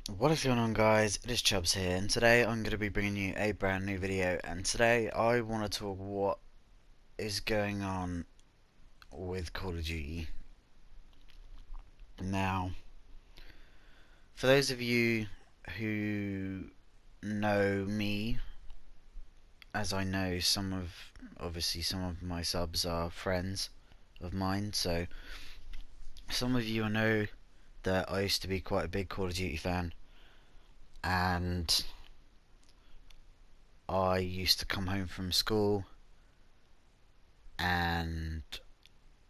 What is going on, guys? It is Chubbs here, and today I'm going to be bringing you a brand new video. And today I want to talk what is going on with Call of Duty. Now, for those of you who know me, as I know obviously some of my subs are friends of mine, so some of you will know that I used to be quite a big Call of Duty fan, and I used to come home from school and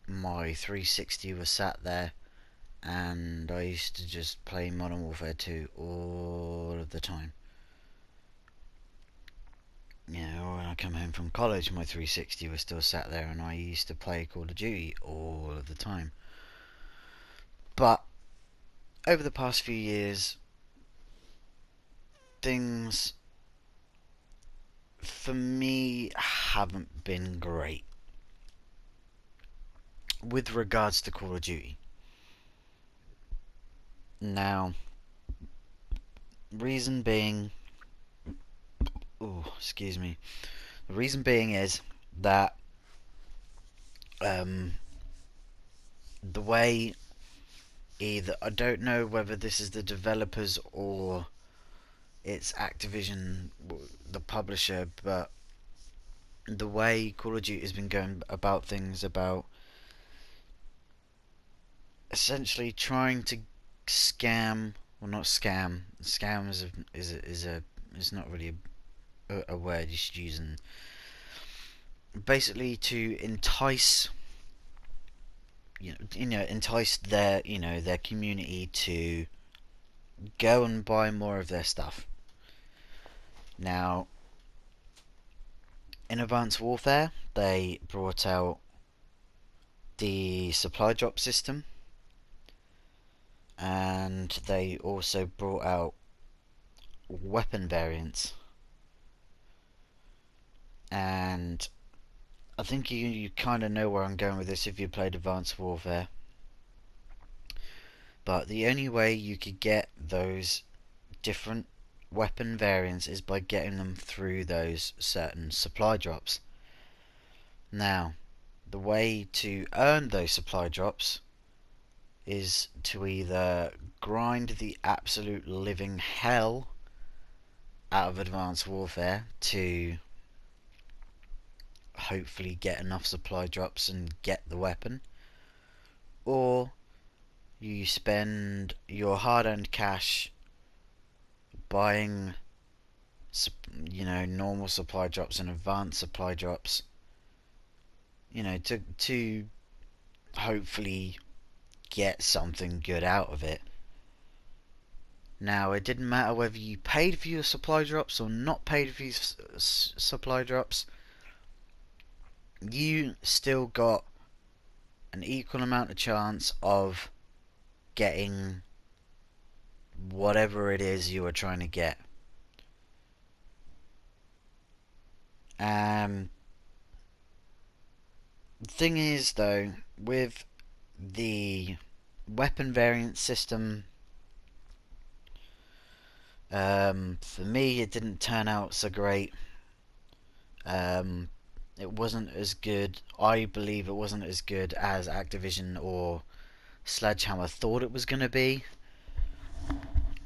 my 360 was sat there, and I used to just play Modern Warfare 2 all of the time. When I come home from college, my 360 was still sat there, and I used to play Call of Duty all of the time. But over the past few years, things for me haven't been great with regards to Call of Duty. Now, reason being, excuse me. The reason being is that um, the way either I don't know whether this is the developers or it's Activision, the publisher, but the way Call of Duty has been going about things, about essentially trying to scam, well, not scam. Scam is not really a word you should use, and basically to entice entice their community to go and buy more of their stuff. Now, in Advanced Warfare, they brought out the supply drop system, and they also brought out weapon variants. And I think you kind of know where I'm going with this if you played Advanced Warfare. But the only way you could get those different weapon variants is by getting them through those certain supply drops. Now, the way to earn those supply drops is to either grind the absolute living hell out of Advanced Warfare to hopefully get enough supply drops and get the weapon, or you spend your hard-earned cash buying normal supply drops and advanced supply drops, to hopefully get something good out of it. Now, it didn't matter whether you paid for your supply drops or not paid for your supply drops, you still got an equal amount of chance of getting whatever it is you are trying to get. The thing is, though, with the weapon variant system, for me it didn't turn out so great. It wasn't as good. I believe it wasn't as good as Activision or Sledgehammer thought it was going to be.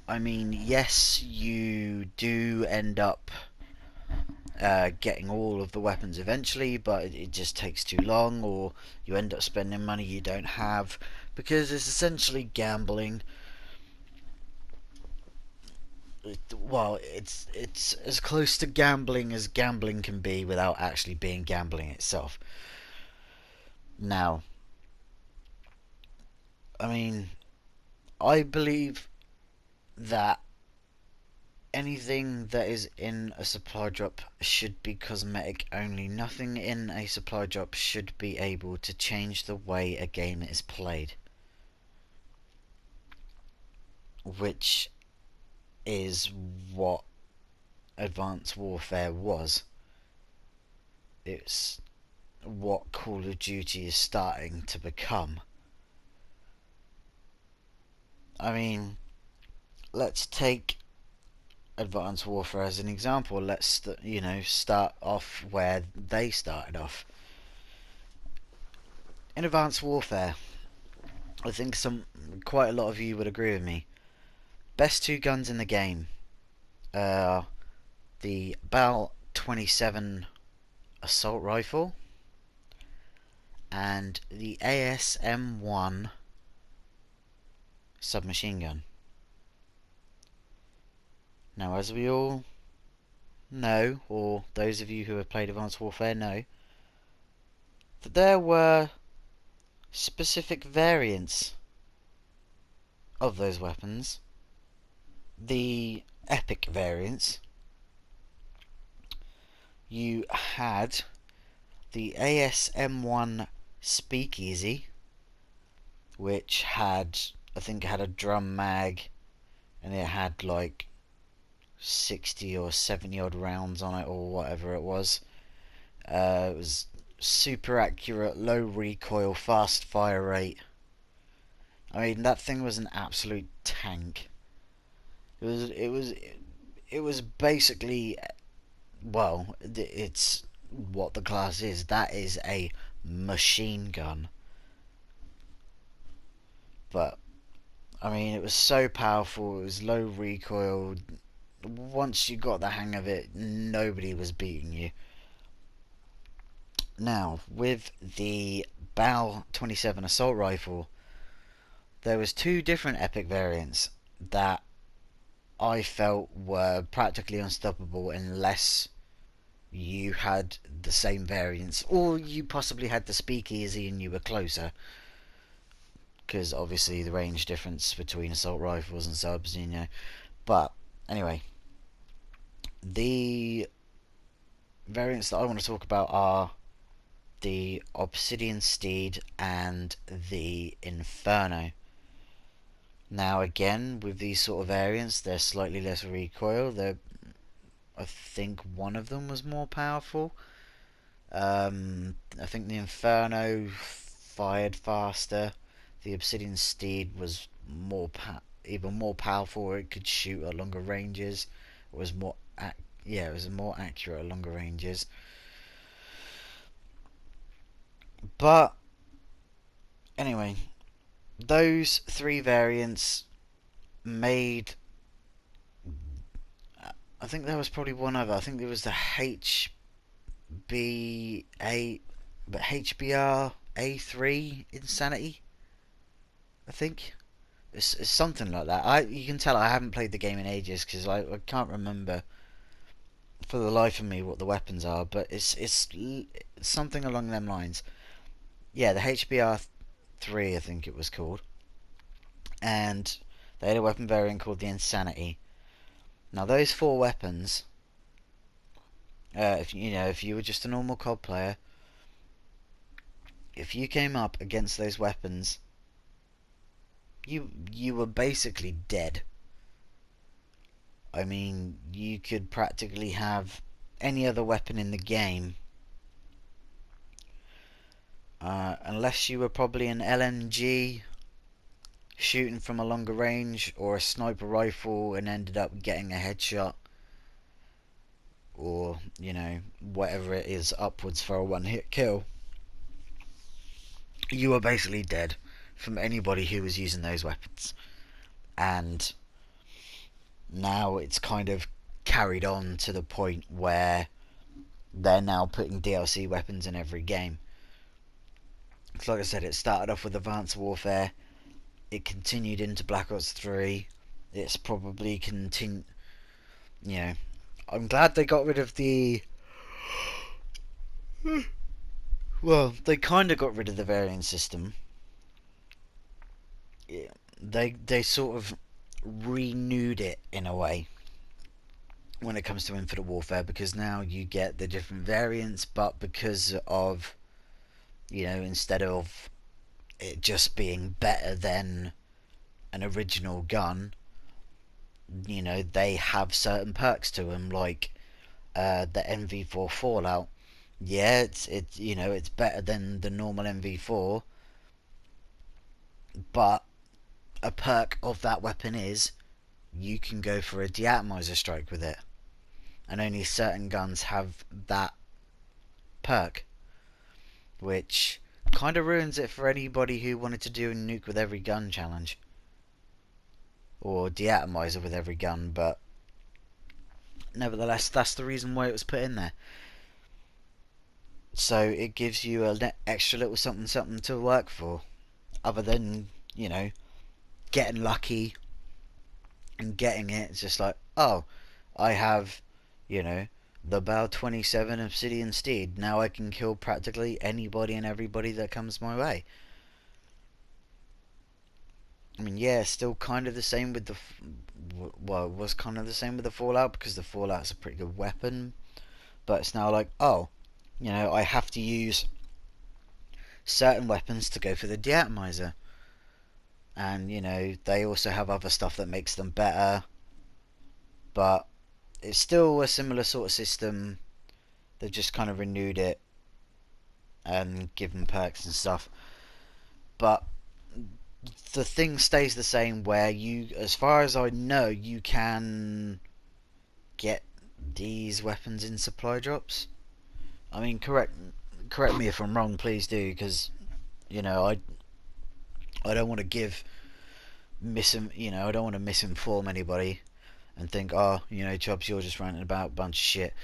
I mean, yes, you do end up getting all of the weapons eventually, but it just takes too long, or you end up spending money you don't have, because it's essentially gambling. Well, it's as close to gambling as gambling can be without actually being gambling itself. Now, I mean, I believe that anything that is in a supply drop should be cosmetic only. Nothing in a supply drop should be able to change the way a game is played, which is what Advanced Warfare was. It's what Call of Duty is starting to become. I mean, let's take Advanced Warfare as an example. Let's start off where they started off. In Advanced Warfare, I think quite a lot of you would agree with me. Best two guns in the game are the BAL 27 assault rifle and the ASM-1 submachine gun. Now, as we all know, or those of you who have played Advanced Warfare know, that there were specific variants of those weapons. The epic variants. You had the ASM-1 Speakeasy, which had, I think, had a drum mag, and it had like 60 or 70 odd rounds on it, or whatever it was. It was super accurate, low recoil, fast fire rate. I mean, that thing was an absolute tank. It was basically, well, it's what the class is. That is a machine gun. But I mean, it was so powerful. It was low recoil. Once you got the hang of it, nobody was beating you. Now, with the BAL 27 assault rifle, there was two different epic variants that I felt were practically unstoppable unless you had the same variants, or you possibly had the Speakeasy and you were closer, because obviously the range difference between assault rifles and subs, But anyway, the variants that I want to talk about are the Obsidian Steed and the Inferno. Now again, with these sort of variants, they're slightly less recoil. I think one of them was more powerful. I think the Inferno fired faster. The Obsidian Steed was even more powerful. It could shoot at longer ranges. It was more it was more accurate at longer ranges. But anyway, those three variants made. I think there was probably one other. I think there was the HBR A3 Insanity. I think it's something like that. You can tell I haven't played the game in ages because I can't remember for the life of me what the weapons are, but it's something along them lines. Yeah, the HBR3 I think it was called, and they had a weapon variant called the Insanity. Now those four weapons, if you were just a normal COD player, if you came up against those weapons, you were basically dead. I mean, you could practically have any other weapon in the game, unless you were probably an LMG shooting from a longer range, or a sniper rifle and ended up getting a headshot, or whatever it is, upwards for a one-hit kill. You were basically dead from anybody who was using those weapons. And now it's kind of carried on to the point where they're now putting DLC weapons in every game. So like I said, it started off with Advanced Warfare, it continued into Black Ops 3, it's probably I'm glad they got rid of the well, they kind of got rid of the variant system. Yeah, they sort of renewed it in a way when it comes to Infinite Warfare, because now you get the different variants, but because of instead of it just being better than an original gun, they have certain perks to them, like the MV4 Fallout. Yeah, it's better than the normal MV4, but a perk of that weapon is you can go for a deatomizer strike with it, and only certain guns have that perk, which kind of ruins it for anybody who wanted to do a nuke with every gun challenge, or deatomizer with every gun. But nevertheless, that's the reason why it was put in there. So it gives you an extra little something something to work for, other than, you know, getting lucky and getting it. It's just like, oh, I have, you know, the Bow 27 Obsidian Steed. Now I can kill practically anybody and everybody that comes my way. I mean, yeah, still kind of the same with the... Well, it was kind of the same with the Fallout, because the Fallout's a pretty good weapon. But it's now like, oh, you know, I have to use certain weapons to go for the deatomizer. And, you know, they also have other stuff that makes them better. But it's still a similar sort of system. They've just kind of renewed it and given perks and stuff. But the thing stays the same, where you, as far as I know, you can get these weapons in supply drops. I mean, correct me if I'm wrong, please do, because, you know, I don't want to I don't want to misinform anybody and think, oh, you know, Chubbs, you're just ranting about a bunch of shit.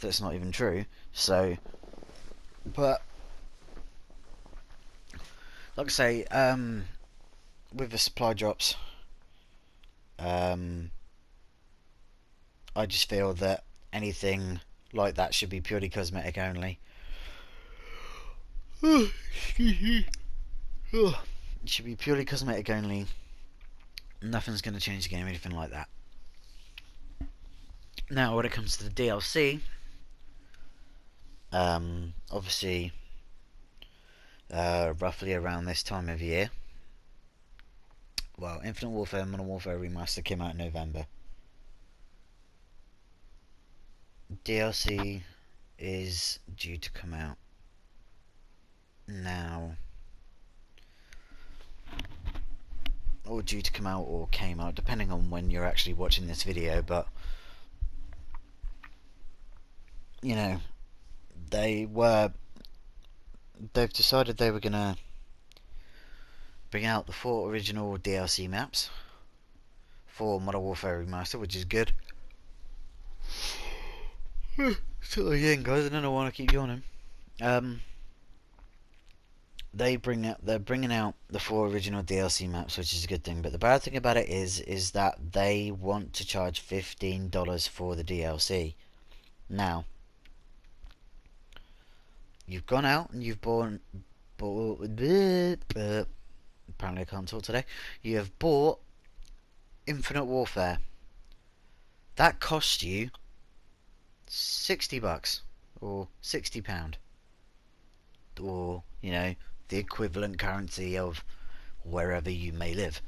That's not even true. So, but like I say, with the supply drops, I just feel that anything like that should be purely cosmetic only. Excuse me. It should be purely cosmetic only. Nothing's going to change the game, anything like that. Now, when it comes to the DLC, obviously, roughly around this time of year, well, Infinite Warfare and Modern Warfare Remastered came out in November. DLC is due to come out now, or due to come out, or came out, depending on when you're actually watching this video. But, you know, they've decided they were gonna bring out the 4 original DLC maps for Modern Warfare Remastered, which is good. So again, guys, I don't know why I keep yawning. They're bringing out the 4 original DLC maps, which is a good thing. But the bad thing about it is that they want to charge $15 for the DLC. Now, you've gone out and you've bought apparently I can't talk today. You have bought Infinite Warfare. That cost you $60 or £60, or, you know, the equivalent currency of wherever you may live.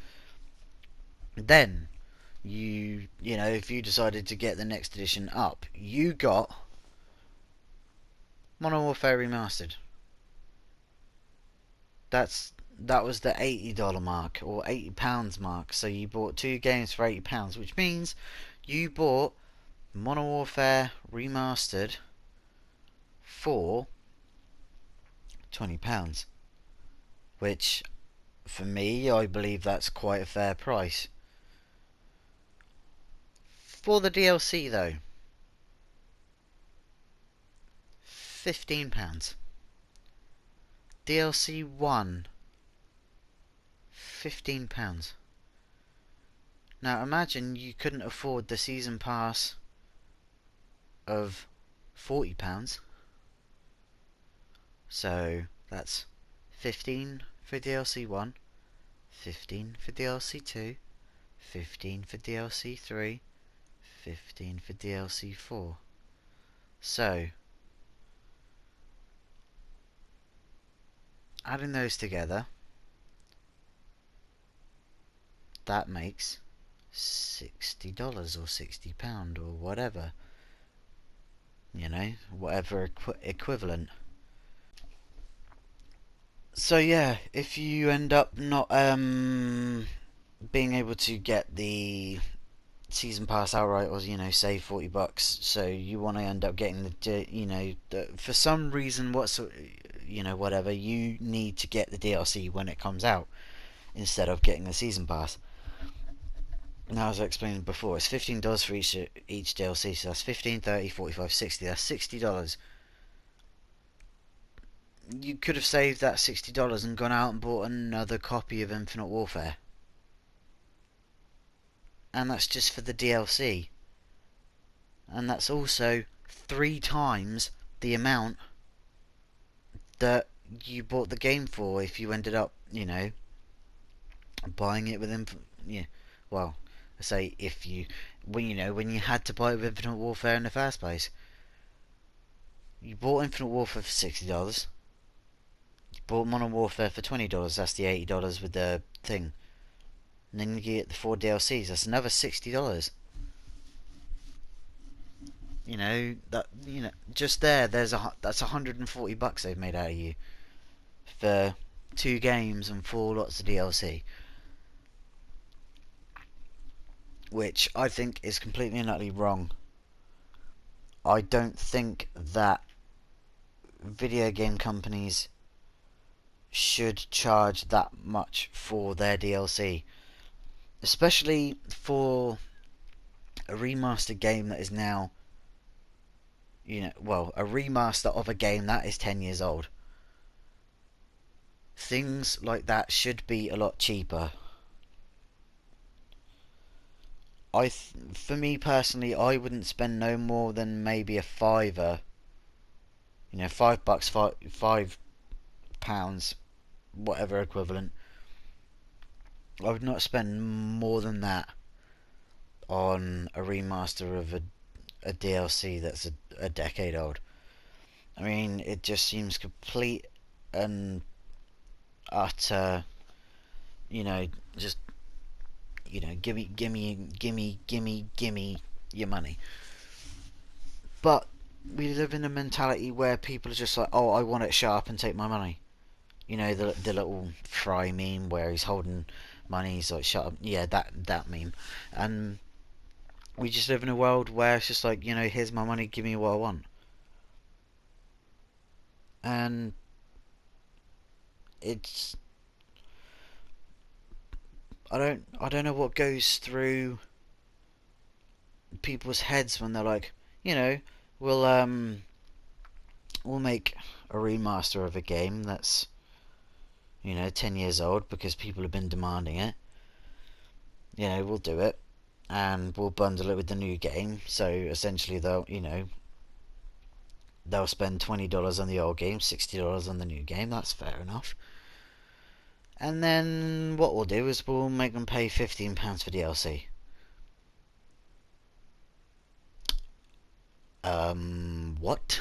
Then you know, if you decided to get the next edition up, you got Modern Warfare Remastered. That was the $80 mark, or £80 mark. So you bought 2 games for £80, which means you bought Modern Warfare Remastered for £20, which, for me, I believe that's quite a fair price. For the DLC, though, £15. DLC 1, £15. Now imagine you couldn't afford the season pass of £40. So that's 15 for DLC 1, 15 for DLC 2, 15 for DLC 3, 15 for DLC 4. So, adding those together, that makes $60 or £60 or whatever. You know, whatever equivalent. So yeah, if you end up not being able to get the season pass outright, or save $40, so you want to end up getting for some reason, whatever, you need to get the DLC when it comes out instead of getting the season pass. Now, as I explained before, it's $15 for each DLC, so that's 15, 30, 45, 60. That's $60. You could have saved that $60 and gone out and bought another copy of Infinite Warfare. And that's just for the DLC. And that's also 3 times the amount that you bought the game for if you ended up, buying it with well, I say if you, when you had to buy it with Infinite Warfare in the first place. You bought Infinite Warfare for $60. You bought Modern Warfare for $20. That's the $80 with the thing. And then you get the 4 DLCs. That's another $60. Just there. That's $140 they've made out of you for 2 games and 4 lots of DLC, which I think is completely and utterly wrong. I don't think that video game companies should charge that much for their DLC, especially for a remastered game that is now, a remaster of a game that is 10 years old. Things like that should be a lot cheaper. For me personally, I wouldn't spend no more than maybe a fiver. $5, £5, whatever equivalent. I would not spend more than that on a remaster of a DLC that's a decade old. I mean, it just seems complete and utter, just, gimme your money. But we live in a mentality where people are just like, oh, I want it sharp and take my money. The little Fry meme where he's holding money, he's like, shut up. Yeah, that meme. And we just live in a world where it's just like, here's my money, give me what I want. And it's, I don't know what goes through people's heads when they're like, we'll make a remaster of a game that's 10 years old because people have been demanding it. We'll do it and we'll bundle it with the new game. So essentially they'll spend $20 on the old game, $60 on the new game. That's fair enough. And then what we'll do is we'll make them pay £15 for DLC. What?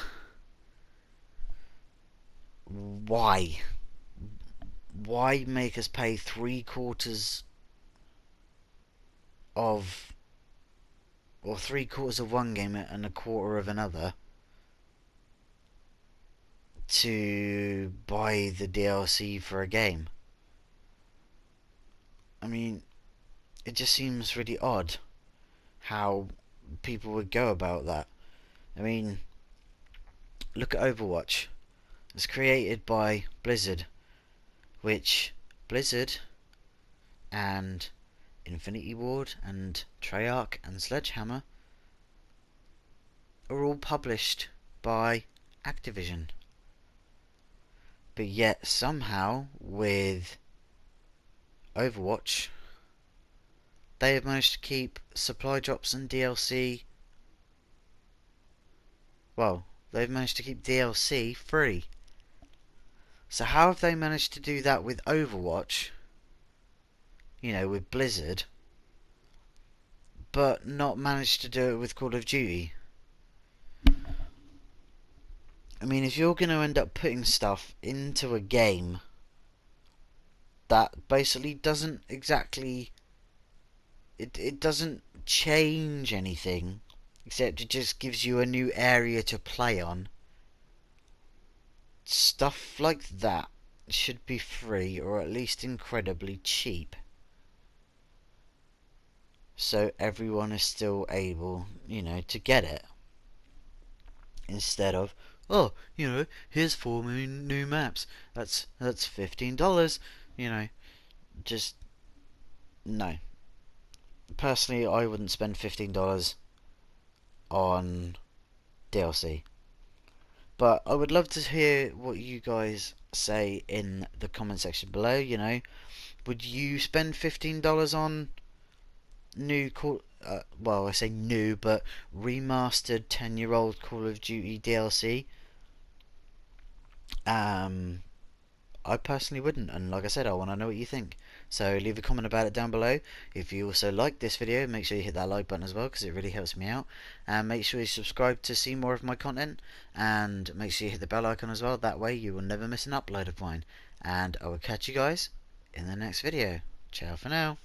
Why? Why make us pay 3/4 of, or 3/4 of one game and a quarter of another to buy the DLC for a game? I mean, it just seems really odd how people would go about that. I mean, look at Overwatch. It's created by Blizzard, which Blizzard and Infinity Ward and Treyarch and Sledgehammer are all published by Activision. But yet somehow with Overwatch they have managed to keep supply drops and DLC, well, they've managed to keep DLC free. So how have they managed to do that with Overwatch, with Blizzard, but not managed to do it with Call of Duty? I mean, if you're going to end up putting stuff into a game that basically doesn't exactly, it doesn't change anything, except it just gives you a new area to play on, stuff like that should be free, or at least incredibly cheap. so everyone is still able, to get it. Instead of, oh, here's 4 new maps. That's $15. You know, just no. Personally, I wouldn't spend $15 on DLC. But I would love to hear what you guys say in the comment section below. Would you spend $15 on new Call? Well, I say new, but remastered 10-year-old Call of Duty DLC? Um, I personally wouldn't, and like I said, I want to know what you think. So leave a comment about it down below. If you also like this video, make sure you hit that like button as well, because it really helps me out. And make sure you subscribe to see more of my content, and make sure you hit the bell icon as well. That way you will never miss an upload of mine. And I will catch you guys in the next video. Ciao for now.